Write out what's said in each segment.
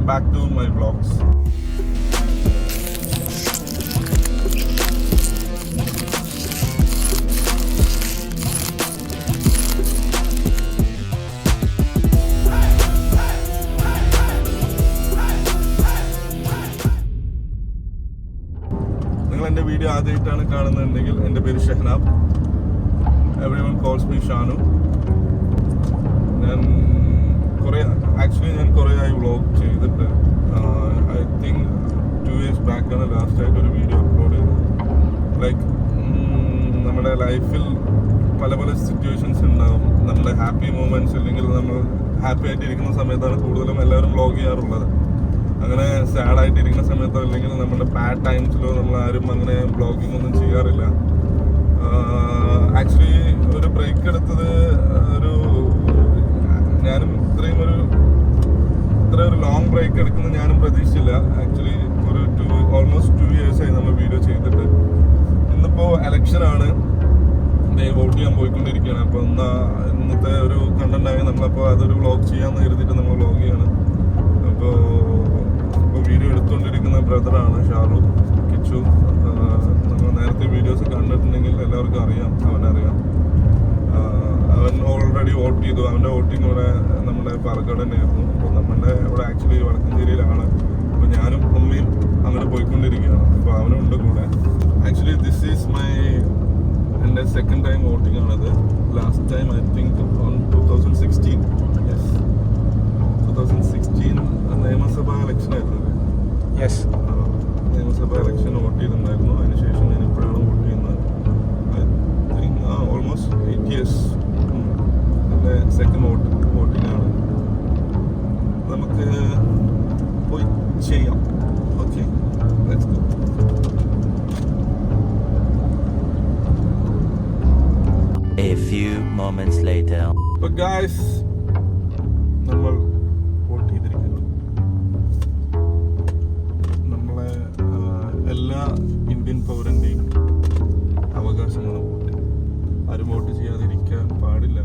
back to my vlogs. നിങ്ങൾ എൻ്റെ video ആദ്യമായിട്ടാണ് കാണുന്നുണ്ടെങ്കിൽ എൻ്റെ പേര് Shahanab. Everyone calls me Shanu. ഞാൻ കുറേ ആയി വ്ളോഗ് ചെയ്തിട്ട്. ഐ തിങ്ക് 2 years ബാക്കാണ് ലാസ്റ്റായിട്ട് ഒരു വീഡിയോ അപ്ലോഡ് ചെയ്തത്. ലൈക്ക് നമ്മുടെ ലൈഫിൽ പല പല സിറ്റുവേഷൻസ് ഉണ്ടാകും. നമ്മുടെ ഹാപ്പി മൂമെൻറ്റ്സ് അല്ലെങ്കിൽ നമ്മൾ ഹാപ്പി ആയിട്ടിരിക്കുന്ന സമയത്താണ് കൂടുതലും എല്ലാവരും വ്ളോഗ് ചെയ്യാറുള്ളത്. അങ്ങനെ സാഡായിട്ടിരിക്കുന്ന സമയത്തോ അല്ലെങ്കിൽ നമ്മുടെ ബാഡ് ടൈംസിലോ നമ്മൾ ആരും അങ്ങനെ വ്ളോഗിങ് ഒന്നും ചെയ്യാറില്ല. ആക്ച്വലി ഒരു ബ്രേക്ക് എടുത്തത് ഞാനും ഇത്ര ഒരു ലോങ് ബ്രേക്ക് എടുക്കുന്നത് ഞാനും പ്രതീക്ഷിച്ചില്ല. ആക്ച്വലി ഓൾമോസ്റ്റ് 2 years ആയി നമ്മൾ വീഡിയോ ചെയ്തിട്ട്. ഇന്നിപ്പോൾ ഇലക്ഷനാണ്, വോട്ട് ചെയ്യാൻ പോയിക്കൊണ്ടിരിക്കുകയാണ്. അപ്പോൾ ഇന്നത്തെ ഒരു കണ്ടന്റ് ആയി നമ്മളപ്പോൾ അതൊരു വ്ളോഗ് ചെയ്യാമെന്ന് കരുതിയിട്ട് നമ്മൾ വ്ളോഗ് ചെയ്യാണ്. അപ്പോൾ വീഡിയോ എടുത്തുകൊണ്ടിരിക്കുന്ന ബ്രദറാണ് ഷാറൂഖ് കിച്ചു. നമ്മൾ നേരത്തെ വീഡിയോസ് കണ്ടിട്ടുണ്ടെങ്കിൽ എല്ലാവർക്കും അറിയാം, അവനറിയാം. അവൻ ഓൾറെഡി വോട്ട് ചെയ്തു. അവൻ്റെ വോട്ടിംഗ് ഇവിടെ നമ്മുടെ പാലക്കാട് തന്നെയായിരുന്നു. അപ്പോൾ നമ്മുടെ ഇവിടെ ആക്ച്വലി വടക്കഞ്ചേരിയിലാണ്. അപ്പോൾ ഞാനും അമ്മയും അങ്ങനെ പോയിക്കൊണ്ടിരിക്കുകയാണ്. അപ്പോൾ അവനും ഉണ്ട് കൂടെ. ആക്ച്വലി ദിസ് ഈസ് എൻ്റെ സെക്കൻഡ് ടൈം വോട്ടിംഗ് ആണത്. Last time I think on 2016. Yes, 2016 നിയമസഭാ ഇലക്ഷൻ ആയിരുന്നു. യെസ്, നിയമസഭാ ഇലക്ഷൻ വോട്ട് ചെയ്തിട്ടുണ്ടായിരുന്നു. അതിനുശേഷം ഞാൻ ഇപ്പോഴാണ് വോട്ട് ചെയ്യുന്നത്. ഐ തിങ്ക് ഓൾമോസ്റ്റ് 8 years എൻ്റെ സെക്കൻഡ് വോട്ടിംഗ് ആണ്. നമുക്ക് പോയി ചെയ്യാം. Okay, let's go. A few moments later. But guys, നമ്മൾ വോട്ട് ചെയ്തിരിക്കുന്നു. നമ്മളെ എല്ലാ ഇന്ത്യൻ പൗരൻ്റെയും അവകാശമാണ് വോട്ട്. ആരും വോട്ട് ചെയ്യാതിരിക്കാൻ പാടില്ല.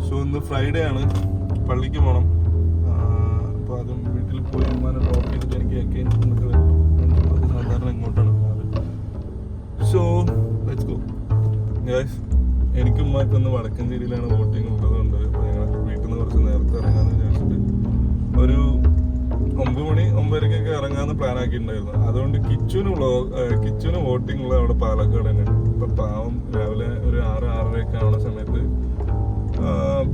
സോ ഇന്ന് ഫ്രൈഡേ ആണ്, പള്ളിക്ക് പോകണം. അപ്പോൾ അതും വീട്ടിൽ പോയി ഉമ്മാനെ ഡ്രോപ്പ് ചെയ്തിട്ട് എനിക്ക് അഗൈൻസ് വന്നിട്ട് വരണം. അത് സാധാരണ ഇങ്ങോട്ടാണ് പോകാറ്. So let's go guys. എനിക്കും ഉമ്മാക്കൊന്ന് വടക്കഞ്ചേരിയിലാണ് വോട്ടിംഗ് ഉള്ളതുകൊണ്ട് അപ്പോൾ ഞങ്ങൾ വീട്ടിൽ നിന്ന് കുറച്ച് നേരത്തെ ഇറങ്ങാമെന്ന് വിചാരിച്ചിട്ട് ഒരു 9 മണി 9:30 ഇറങ്ങാമെന്ന് പ്ലാൻ ആക്കിയിട്ടുണ്ടായിരുന്നു. അതുകൊണ്ട് കിച്ചുവിന് വോട്ടിംഗ് ഉള്ള അവിടെ പാലക്കാട് തന്നെയാണ്. ഇപ്പം പാവം രാവിലെ ഒരു 6-6:30 ആവുന്ന സമയത്ത്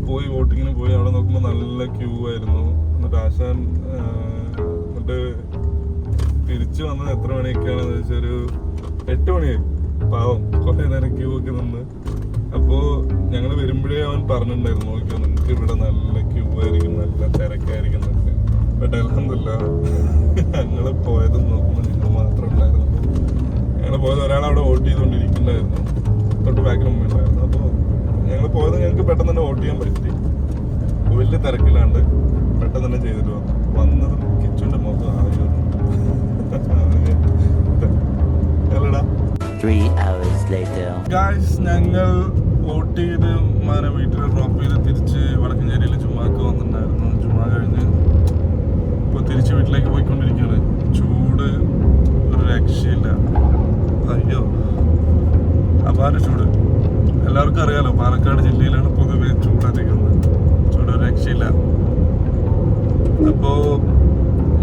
പോയി വോട്ടിങ്ങിന് പോയി. അവിടെ നോക്കുമ്പോൾ നല്ല ക്യൂ ആയിരുന്നു. എന്നിട്ട് ആശാൻ തിരിച്ചു വന്നത് എത്ര മണിയൊക്കെയാണെന്ന് വെച്ചാൽ ഒരു 8 മണിയായി. പാവം കുറേ നേരം ക്യൂ ഒക്കെ നിന്ന്. അപ്പോൾ ഞങ്ങൾ വരുമ്പോഴേ അവൻ പറഞ്ഞിട്ടുണ്ടായിരുന്നു, നോക്കിയോ നിങ്ങൾക്ക് ഇവിടെ നല്ല ക്യൂ ആയിരിക്കും, നല്ല തിരക്കായിരിക്കും എന്നൊക്കെ. ബട്ട് അൽഹംദുലില്ലാ ഞങ്ങൾ പോയതും നോക്കുമ്പോൾ നിങ്ങൾ മാത്രം ഉണ്ടായിരുന്നു. ഞങ്ങൾ പോയത് ഒരാളവിടെ വോട്ട് ചെയ്തുകൊണ്ടിരിക്കുന്നുണ്ടായിരുന്നു, തൊട്ട് ബാക്കിൽ മുമ്പ് ഉണ്ടായിരുന്നു. അപ്പോൾ ഞങ്ങൾ പോയത് ഞങ്ങൾക്ക് പെട്ടെന്ന് തന്നെ വോട്ട് ചെയ്യാൻ പറ്റി. വലിയ തിരക്കിലാണ്ട് പെട്ടെന്ന് തന്നെ ചെയ്തിട്ട് വന്നതും കിച്ചൻ്റെ മുഖം ആയിരുന്നു. 3 hours later. ഗായ്സ്, ഞങ്ങൾ വോട്ട് ചെയ്ത് ഉമ്മാനെ വീട്ടിൽ ഡ്രോപ്പ് ചെയ്ത് തിരിച്ച് വടക്കഞ്ചേരിയിൽ ജുമാക്ക് വന്നിട്ടുണ്ടായിരുന്നു. ജുമാ കഴിഞ്ഞ് ഇപ്പോൾ തിരിച്ച് വീട്ടിലേക്ക് പോയിക്കൊണ്ടിരിക്കുകയാണ്. ചൂട് ഒരു രക്ഷയില്ല. അയ്യോ, അപാര ചൂട്. എല്ലാവർക്കും അറിയാലോ, പാലക്കാട് ജില്ലയിലാണ് പൊതുവെ ചൂടധികം. ചൂട് ഒരു രക്ഷയില്ല. അപ്പോൾ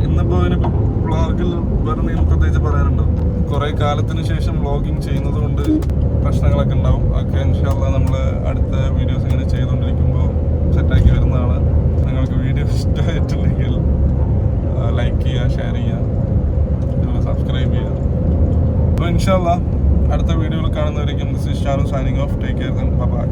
ഇന്നിപ്പോൾ ഇതിനിപ്പോൾ വ്ളോഗിൽ വേറെ എന്തെങ്കിലും പ്രത്യേകിച്ച് പറയാനുണ്ടോ? കുറേ കാലത്തിന് ശേഷം വ്ളോഗിങ് ചെയ്യുന്നത് കൊണ്ട് പ്രശ്നങ്ങളൊക്കെ ഉണ്ടാവും. ഒക്കെ ഇൻഷാ അല്ലാഹ് നമ്മൾ അടുത്ത വീഡിയോസ് ഇങ്ങനെ ചെയ്തുകൊണ്ടിരിക്കുമ്പോൾ സെറ്റാക്കി വരുന്നതാണ്. നിങ്ങൾക്ക് വീഡിയോ ഇഷ്ടമായിട്ടുണ്ടെങ്കിൽ ലൈക്ക് ചെയ്യുക, ഷെയർ ചെയ്യുക, അതുപോലെ സബ്സ്ക്രൈബ് ചെയ്യുക. അപ്പോൾ ഇൻഷാ അല്ലാഹ് അടുത്ത വീഡിയോയിൽ കാണുന്നവരേക്കും this is Shanu signing off. Take care, by.